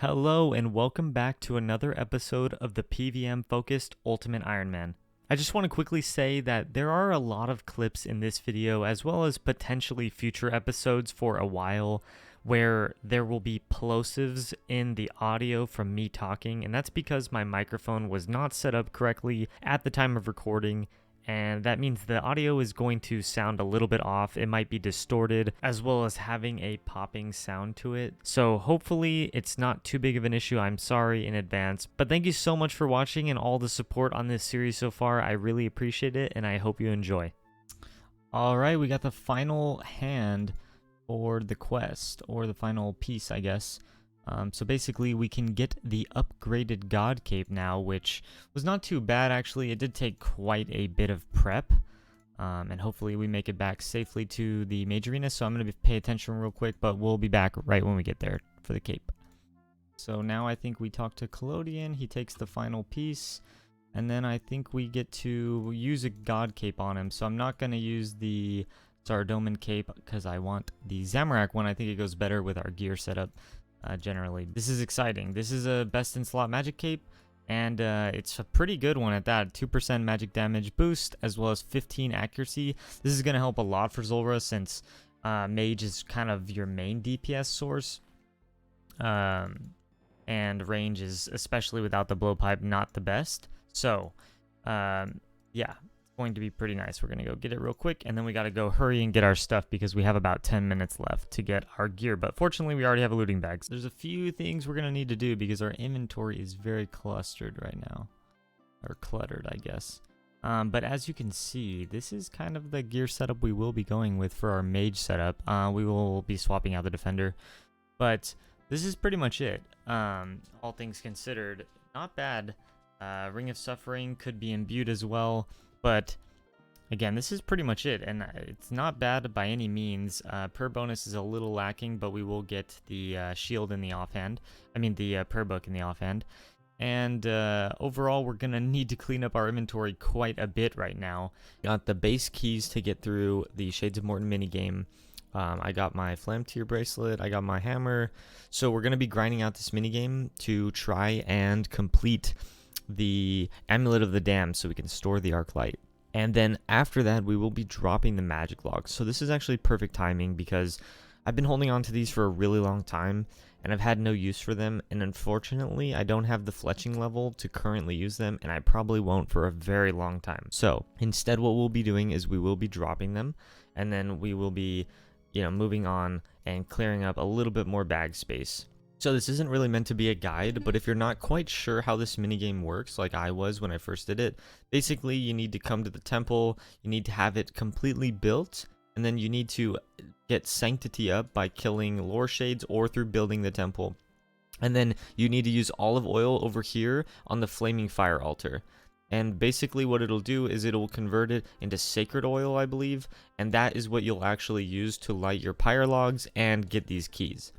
Hello and welcome back to another episode of the PVM focused Ultimate Ironman. I just want to quickly say that there are a lot of clips in this video as well as potentially future episodes for a while where there will be plosives in the audio from me talking, and that's because my microphone was not set up correctly at the time of recording. And that means the audio is going to sound a little bit off. It might be distorted, as well as having a popping sound to it. So hopefully it's not too big of an issue. I'm sorry in advance. But thank you so much for watching and all the support on this series so far. I really appreciate it, and I hope you enjoy. Alright, we got the final hand for the quest, or the final piece, I guess. So basically we can get the upgraded God Cape now, which was not too bad actually. It did take quite a bit of prep, and hopefully we make it back safely to the Mage Arena. So I'm going to pay attention real quick, but we'll be back right when we get there for the cape. So now I think we talk to Collodion, he takes the final piece, and then I think we get to use a God Cape on him. So I'm not going to use the Zardoman Cape because I want the Zamorak one. I think it goes better with our gear setup. Generally, this is exciting. This is a best in slot magic cape, and it's a pretty good one at that. 2% magic damage boost as well as 15 accuracy. This is going to help a lot for Zulrah since mage is kind of your main DPS source, and range is, especially without the blowpipe, not the best. So yeah, going to be pretty nice. We're gonna go get it real quick, and then we gotta go hurry and get our stuff because we have about 10 minutes left to get our gear, but fortunately we already have a looting bag. There's a few things we're gonna need to do because our inventory is very clustered right now, or cluttered, I guess. But as you can see, this is kind of the gear setup we will be going with for our mage setup. We will be swapping out the defender, but this is pretty much it. All things considered, not bad. Ring of Suffering could be imbued as well. But again, this is pretty much it, and it's not bad by any means. Per bonus is a little lacking, but we will get the shield in the offhand. I mean the per book in the offhand. And overall, we're going to need to clean up our inventory quite a bit right now. Got the base keys to get through the Shades of Morton minigame. I got my Flamtier bracelet, I got my hammer. So we're going to be grinding out this minigame to try and complete the Amulet of the Damned so we can store the Arc Light. And then after that, we will be dropping the magic logs. So this is actually perfect timing because I've been holding on to these for a really long time and I've had no use for them. And unfortunately, I don't have the fletching level to currently use them, and I probably won't for a very long time. So instead, what we'll be doing is we will be dropping them, and then we will be, moving on and clearing up a little bit more bag space. So this isn't really meant to be a guide, but if you're not quite sure how this minigame works, like I was when I first did it, basically you need to come to the temple, you need to have it completely built, and then you need to get sanctity up by killing lore shades or through building the temple. And then you need to use olive oil over here on the flaming fire altar. And basically what it'll do is it'll convert it into sacred oil, I believe, and that is what you'll actually use to light your pyre logs and get these keys.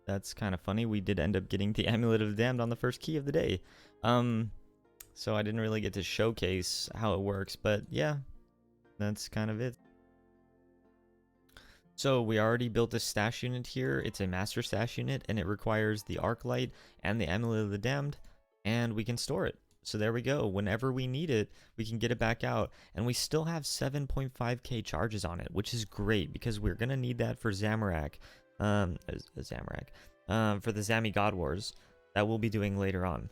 That's kind of funny. We did end up getting the Amulet of the Damned on the first key of the day. So I didn't really get to showcase how it works, but yeah, that's kind of it. So we already built a stash unit here. It's a master stash unit, and it requires the Arc Light and the Amulet of the Damned, and we can store it. So there we go. Whenever we need it, we can get it back out, and we still have 7.5k charges on it, which is great because we're gonna need that for Zamorak. For the Zami God Wars that we'll be doing later on.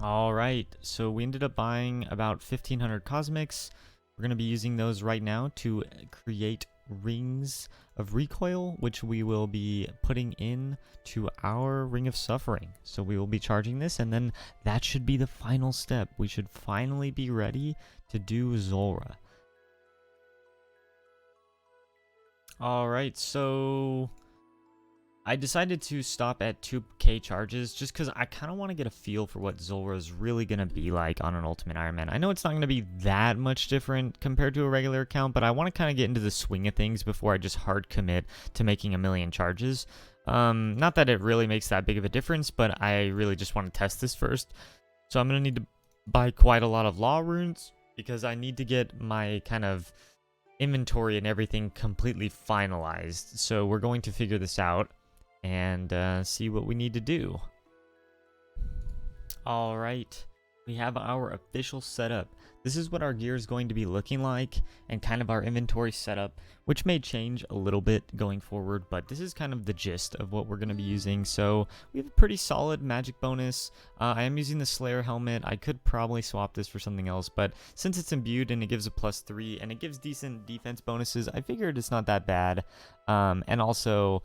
Alright, so we ended up buying about 1500 cosmics. We're going to be using those right now to create rings of recoil, which we will be putting in to our Ring of Suffering. So we will be charging this, and then that should be the final step. We should finally be ready to do Zulrah. Alright, so I decided to stop at 2k charges just because I kind of want to get a feel for what Zulrah is really going to be like on an Ultimate Ironman. I know it's not going to be that much different compared to a regular account, but I want to kind of get into the swing of things before I just hard commit to making a million charges. Not that it really makes that big of a difference, but I really just want to test this first. So I'm going to need to buy quite a lot of law runes because I need to get my kind of inventory and everything completely finalized. So we're going to figure this out and see what we need to do. All right, we have our official setup. This is what our gear is going to be looking like and kind of our inventory setup, which may change a little bit going forward, but this is kind of the gist of what we're going to be using. So we have a pretty solid magic bonus. I am using the Slayer helmet. I could probably swap this for something else, but since it's imbued and it gives a +3 and it gives decent defense bonuses, I figured it's not that bad. And also,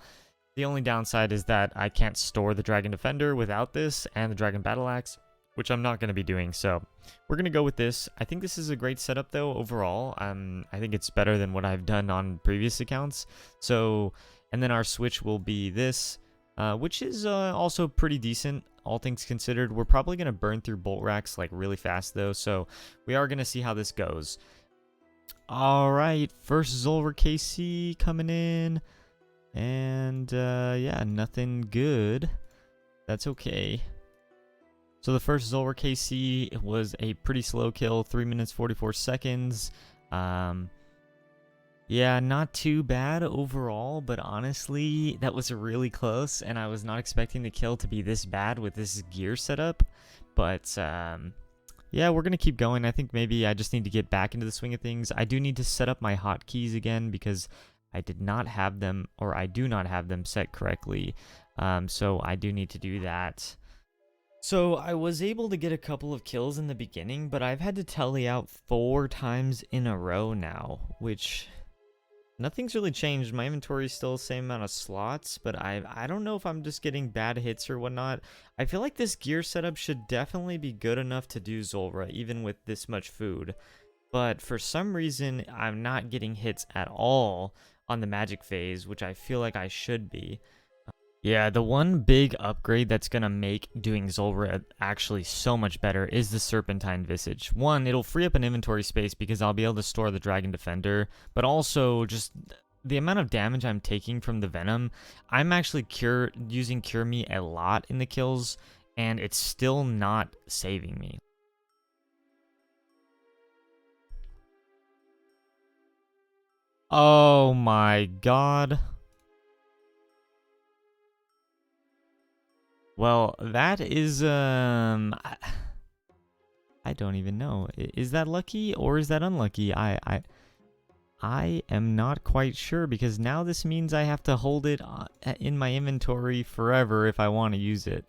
the only downside is that I can't store the Dragon Defender without this and the Dragon Battle Axe, which I'm not going to be doing. So we're going to go with this. I think this is a great setup though overall. I think it's better than what I've done on previous accounts. So, and then our switch will be this, which is also pretty decent, all things considered. We're probably going to burn through bolt racks like really fast though, so we are going to see how this goes. All right, first Zulrah KC coming in. And yeah, nothing good. That's okay. So the first Zulrah KC was a pretty slow kill, 3 minutes 44 seconds. Yeah, not too bad overall, but honestly, that was really close, and I was not expecting the kill to be this bad with this gear setup. But yeah, we're gonna keep going. I think maybe I just need to get back into the swing of things. I do need to set up my hotkeys again because I did not have them, or I do not have them set correctly. So I do need to do that. So I was able to get a couple of kills in the beginning, but I've had to tally out 4 times in a row now, which nothing's really changed. My inventory is still the same amount of slots, but I don't know if I'm just getting bad hits or whatnot. I feel like this gear setup should definitely be good enough to do Zulrah, even with this much food. But for some reason, I'm not getting hits at all on the magic phase, which I feel like I should be. Yeah, the one big upgrade that's going to make doing Zulrah actually so much better is the Serpentine Visage. One, it'll free up an inventory space because I'll be able to store the Dragon Defender, but also just the amount of damage I'm taking from the Venom. I'm actually using Cure Me a lot in the kills, and it's still not saving me. Oh my god. Well, that is, I don't even know. Is that lucky or is that unlucky? I am not quite sure, because now this means I have to hold it in my inventory forever if I want to use it.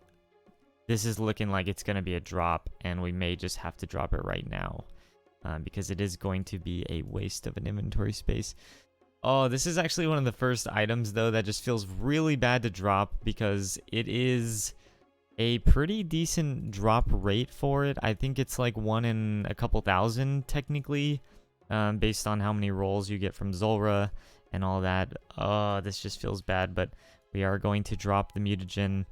This is looking like it's going to be a drop, and we may just have to drop it right now. Because it is going to be a waste of an inventory space. Oh, this is actually one of the first items, though, that just feels really bad to drop, because it is a pretty decent drop rate for it. I think it's like 1 in a couple thousand, technically, based on how many rolls you get from Zulrah and all that. Oh, this just feels bad, but we are going to drop the mutagen.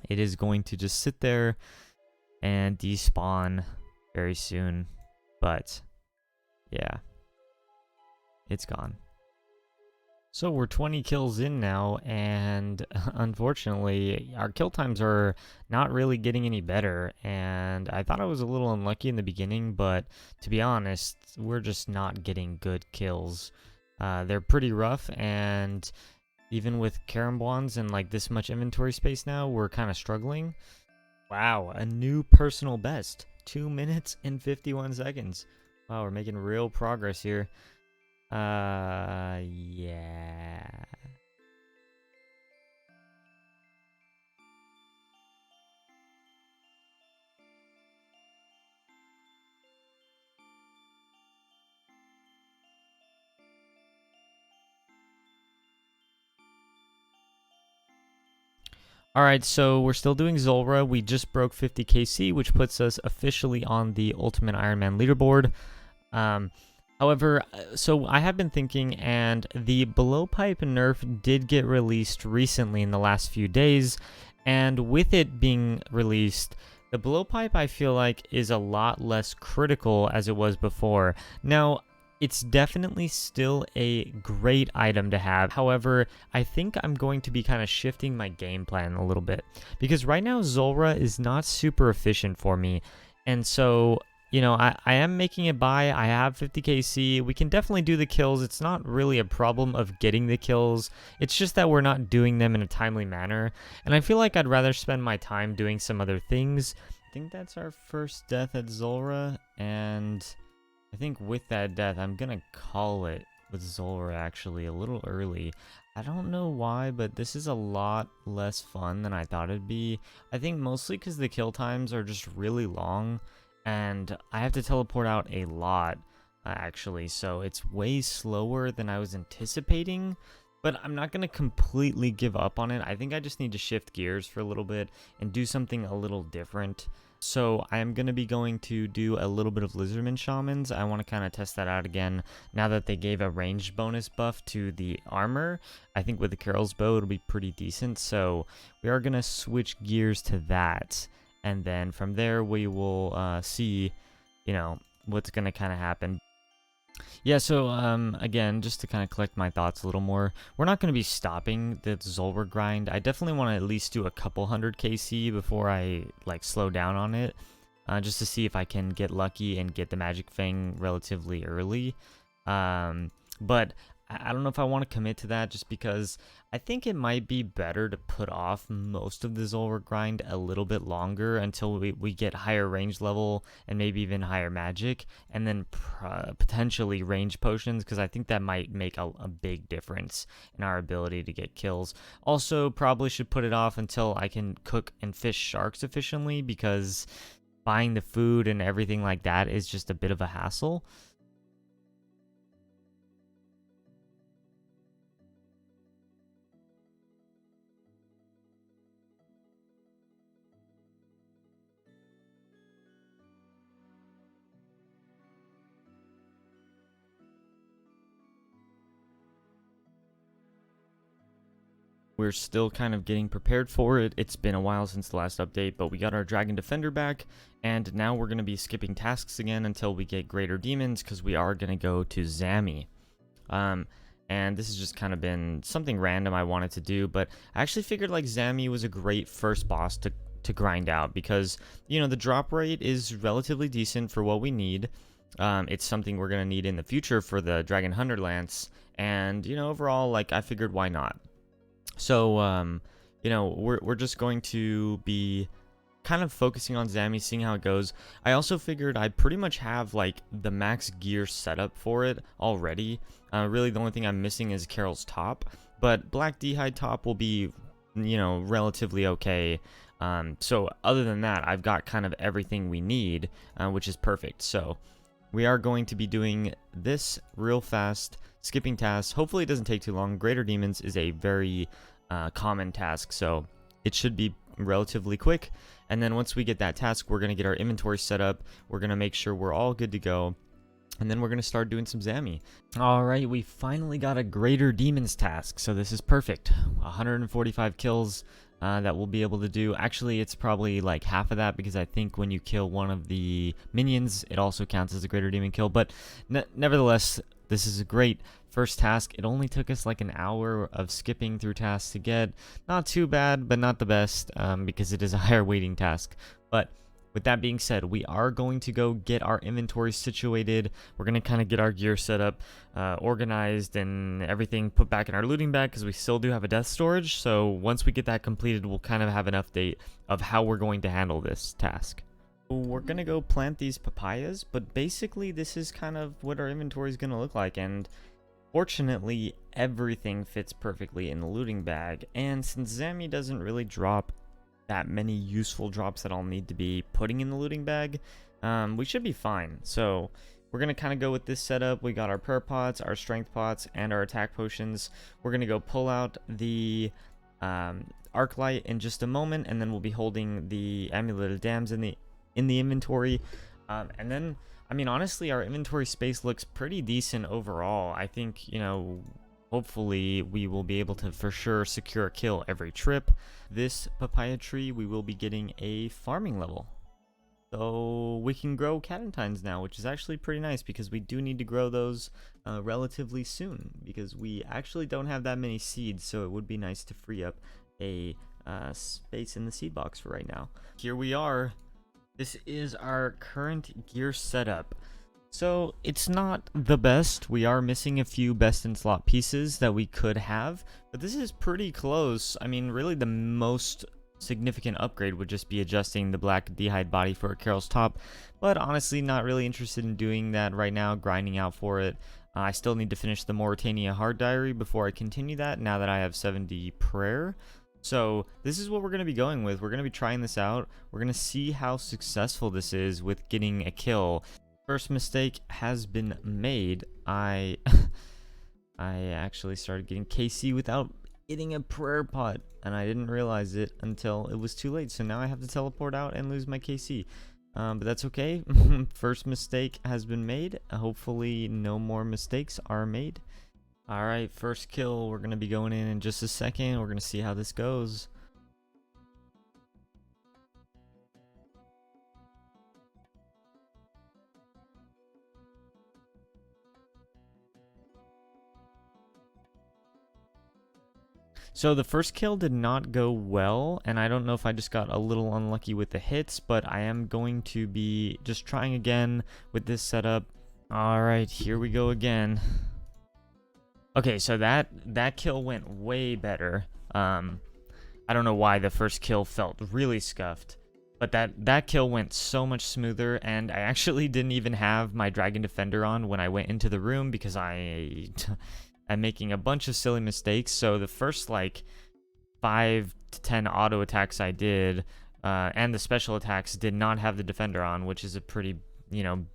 It is going to just sit there and despawn very soon. But yeah, it's gone. So we're 20 kills in now, and unfortunately our kill times are not really getting any better, and I thought I was a little unlucky in the beginning, but to be honest, we're just not getting good kills. They're pretty rough, and even with Karambwans and like this much inventory space now, we're kind of struggling. Wow, a new personal best. 2 minutes and 51 seconds. Wow, we're making real progress here. Yeah. Alright, so we're still doing Zulrah. We just broke 50 KC, which puts us officially on the Ultimate Ironman leaderboard. However, so I have been thinking, and the blowpipe nerf did get released recently in the last few days, and with it being released, the blowpipe I feel like is a lot less critical as it was before. Now, It's definitely still a great item to have. However, I think I'm going to be kind of shifting my game plan a little bit, because right now Zulrah is not super efficient for me. And so, you know, I am making it by. I have 50 KC. We can definitely do the kills. It's not really a problem of getting the kills. It's just that we're not doing them in a timely manner. And I feel like I'd rather spend my time doing some other things. I think that's our first death at Zulrah, and I think with that death, I'm gonna call it with Zulrah actually a little early. I don't know why, but this is a lot less fun than I thought it'd be. I think mostly because the kill times are just really long, and I have to teleport out a lot, actually, so it's way slower than I was anticipating. But I'm not going to completely give up on it. I think I just need to shift gears for a little bit and do something a little different. So I am going to be going to do a little bit of Lizardman Shamans. I want to kind of test that out again now that they gave a ranged bonus buff to the armor. I think with the Carol's bow it'll be pretty decent. So we are going to switch gears to that. And then from there we will see, you know, what's going to kind of happen. Yeah, so again, just to kind of collect my thoughts a little more, we're not going to be stopping the Zulrah grind. I definitely want to at least do a couple hundred KC before I like slow down on it, just to see if I can get lucky and get the Magic Fang relatively early. But I don't know if I want to commit to that, just because I think it might be better to put off most of the Zulrah grind a little bit longer until we get higher range level and maybe even higher magic, and then potentially range potions, because I think that might make a big difference in our ability to get kills. Also, probably should put it off until I can cook and fish sharks efficiently, because buying the food and everything like that is just a bit of a hassle. We're still kind of getting prepared for it. It's been a while since the last update, but we got our Dragon Defender back, and now we're going to be skipping tasks again until we get Greater Demons, because we are going to go to Zami. And this has just kind of been something random I wanted to do, but I actually figured like Zami was a great first boss to grind out, because, you know, the drop rate is relatively decent for what we need. It's something we're going to need in the future for the Dragon Hunter Lance, and, you know, overall, like, I figured why not. So, you know, we're just going to be kind of focusing on Zami, seeing how it goes. I also figured I pretty much have, like, the max gear setup for it already. Really, the only thing I'm missing is Carol's top. But Black D'hide top will be, you know, relatively okay. So, other than that, I've got kind of everything we need, which is perfect. So, we are going to be doing this real fast, skipping tasks. Hopefully it doesn't take too long. Greater Demons is a very common task, so it should be relatively quick. And then once we get that task, we're going to get our inventory set up. We're going to make sure we're all good to go. And then we're going to start doing some Zami. Alright, we finally got a Greater Demons task, so this is perfect. 145 kills. That we'll be able to do. Actually, it's probably like half of that, because I think when you kill one of the minions, it also counts as a Greater Demon kill. But nevertheless, this is a great first task. It only took us like an hour of skipping through tasks to get. Not too bad, but not the best, because it is a higher weighting task. But with that being said, we are going to go get our inventory situated. We're going to kind of get our gear set up, organized, and everything put back in our looting bag, because we still do have a death storage. So once we get that completed, we'll kind of have an update of how we're going to handle this task. We're going to go plant these papayas, but basically this is kind of what our inventory is going to look like. And fortunately, everything fits perfectly in the looting bag. And since Zami doesn't really drop that many useful drops that I'll need to be putting in the looting bag, we should be fine. So we're going to kind of go with this setup. We got our prayer pots, our strength pots, and our attack potions. We're going to go pull out the arc light in just a moment, and then we'll be holding the Amulet of Dams in the inventory. And then, I mean, honestly, our inventory space looks pretty decent overall. I think, you know, hopefully we will be able to for sure secure a kill every trip. This papaya tree, we will be getting a farming level. So we can grow Catentines now, which is actually pretty nice because we do need to grow those relatively soon because we actually don't have that many seeds, so it would be nice to free up a space in the seed box for right now. Here we are. This is our current gear setup. So it's not the best. We are missing a few best in slot pieces that we could have, but this is pretty close. I mean, really the most significant upgrade would just be adjusting the black d'hide body for Carol's top, but honestly not really interested in doing that right now, grinding out for it. I still need to finish the Mauritania Hard Diary before I continue that, now that I have 70 prayer. So this is what we're going to be going with. We're going to be trying this out. We're going to see how successful this is with getting a kill. First mistake has been made. I actually started getting KC without getting a prayer pot, and I didn't realize it until it was too late. So now I have to teleport out and lose my KC. But that's okay. First mistake has been made. Hopefully no more mistakes are made. Alright, first kill. We're going to be going in just a second. We're going to see how this goes. So the first kill did not go well, and I don't know if I just got a little unlucky with the hits, but I am going to be just trying again with this setup. Alright, here we go again. Okay, so that kill went way better. I don't know why the first kill felt really scuffed, but that kill went so much smoother, and I actually didn't even have my Dragon Defender on when I went into the room because I'm making a bunch of silly mistakes. So the first like 5 to 10 auto attacks I did, and the special attacks did not have the defender on, which is a pretty,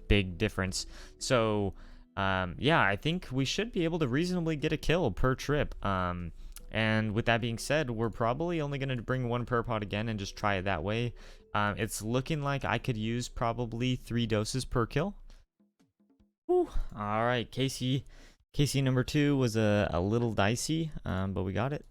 big difference. So yeah, I think we should be able to reasonably get a kill per trip. And with that being said, we're probably only going to bring one prayer pot again and just try it that way. It's looking like I could use probably 3 doses per kill. Whew. All right, KC number 2 was a little dicey, but we got it.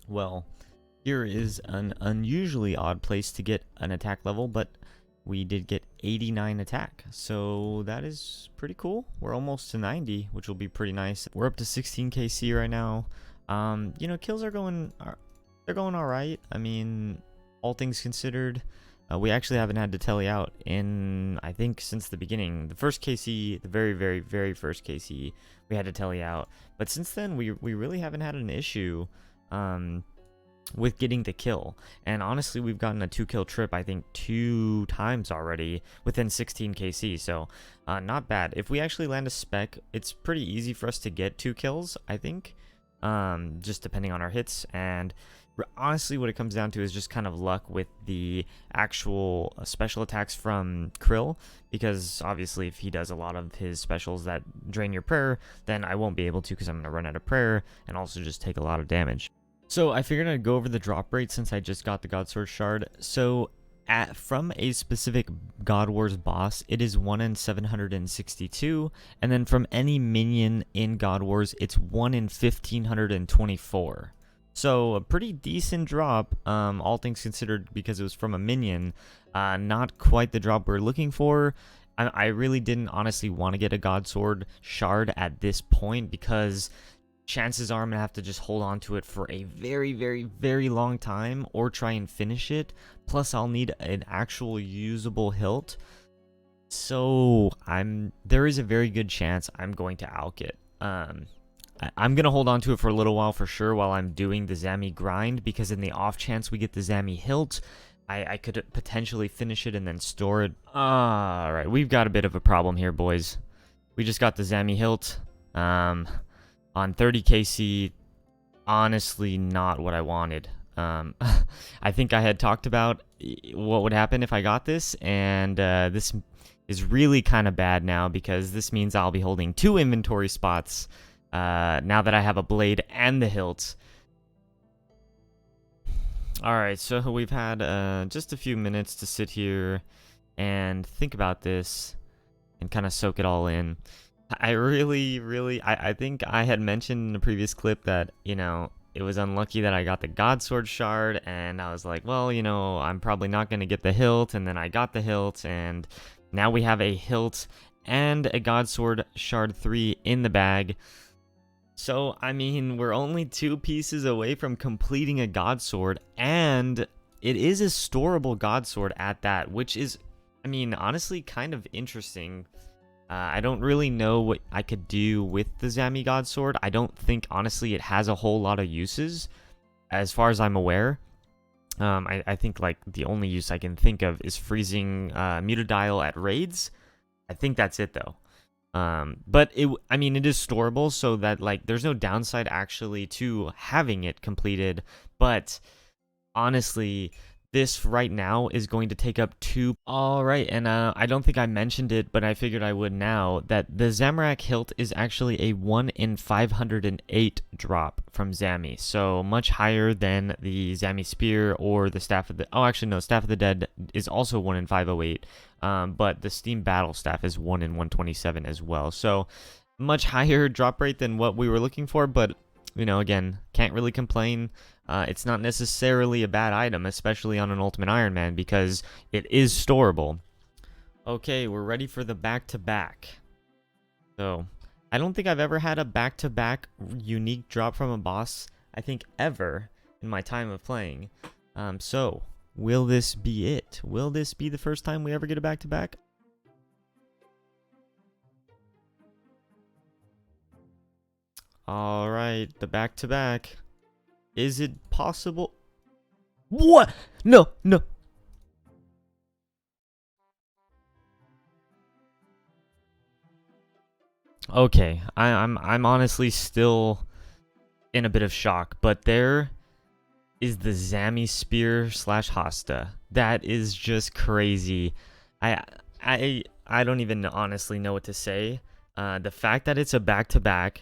Well, here is an unusually odd place to get an attack level, but we did get 89 attack, so that is pretty cool. We're almost to 90, which will be pretty nice. We're up to 16 KC right now. Kills are going all right. I mean, all things considered, we actually haven't had to telly out in, I think, since the beginning. The first KC, the very, very, very first KC, we had to telly out, but since then we really haven't had an issue with getting the kill. And honestly, we've gotten a 2-kill trip, I think, 2 times already within 16 KC, so not bad. If we actually land a spec, it's pretty easy for us to get 2 kills, I think, just depending on our hits. And honestly, what it comes down to is just kind of luck with the actual special attacks from Krill, because obviously if he does a lot of his specials that drain your prayer, then I won't be able to because I'm going to run out of prayer and also just take a lot of damage. So I figured I'd go over the drop rate since I just got the Godsword Shard. So from a specific God Wars boss, it is 1 in 762, and then from any minion in God Wars, it's 1 in 1524. So a pretty decent drop, all things considered, because it was from a minion. Not quite the drop we're looking for. I really didn't honestly want to get a Godsword Shard at this point, because chances are I'm going to have to just hold on to it for a very, very, very long time, or try and finish it. Plus, I'll need an actual usable hilt. So there is a very good chance I'm going to alch it. I'm going to hold on to it for a little while for sure while I'm doing the Zami grind, because in the off chance we get the Zami hilt, I could potentially finish it and then store it. Alright, we've got a bit of a problem here, boys. We just got the Zami hilt on 30 KC. Honestly, not what I wanted. I think I had talked about what would happen if I got this, and this is really kind of bad now because this means I'll be holding 2 inventory spots now that I have a blade and the hilt. Alright, so we've had just a few minutes to sit here and think about this and kind of soak it all in. I really, I think I had mentioned in a previous clip that, you know, it was unlucky that I got the God Sword shard, and I was like, well, you know, I'm probably not going to get the hilt, and then I got the hilt, and now we have a hilt and a God Sword shard 3 in the bag. So, I mean, we're only 2 pieces away from completing a God Sword, and it is a storable God Sword at that, which is, I mean, honestly kind of interesting. I don't really know what I could do with the Zami God Sword. I don't think, honestly, it has a whole lot of uses, as far as I'm aware. I think, like, the only use I can think of is freezing Mutadial at raids. I think that's it, though. But, I mean, it is storable, so that, like, there's no downside, actually, to having it completed. But, honestly, this right now is going to take up 2. Alright, and I don't think I mentioned it, but I figured I would now, that the Zamorak hilt is actually a 1 in 508 drop from Zami. So much higher than the Zami spear or the Staff of the... Oh, actually, no, Staff of the Dead is also 1 in 508. But the Steam Battle Staff is 1 in 127 as well. So much higher drop rate than what we were looking for, but, you know, again, can't really complain. It's not necessarily a bad item, especially on an Ultimate Ironman, because it is storable. Okay, we're ready for the back-to-back. So, I don't think I've ever had a back-to-back unique drop from a boss, I think ever, in my time of playing. So, will this be it? Will this be the first time we ever get a back-to-back? Alright, the back-to-back. Is it possible? What? No, no. Okay, I'm honestly still in a bit of shock, but there is the Zami spear / Hosta. That is just crazy. I don't even honestly know what to say. The fact that it's a back-to-back.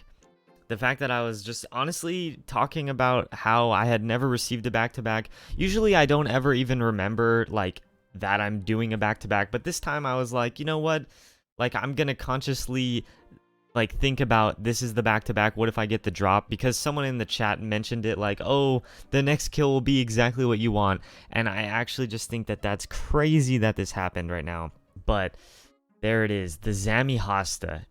The fact that I was just honestly talking about how I had never received a back-to-back. Usually I don't ever even remember, like, that I'm doing a back-to-back. But this time I was like, you know what? Like, I'm going to consciously, like, think about this is the back-to-back. What if I get the drop? Because someone in the chat mentioned it, like, oh, the next kill will be exactly what you want. And I actually just think that that's crazy that this happened right now. But there it is. The Zami Hosta